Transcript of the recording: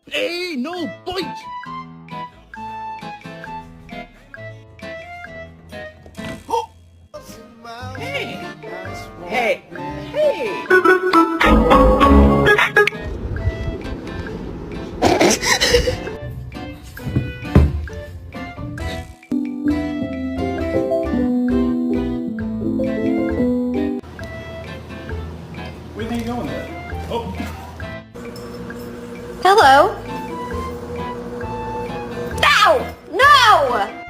Hey, no, bite! Hey! Hey! Hey! Where are you going there? Oh, Hello? Ow! No!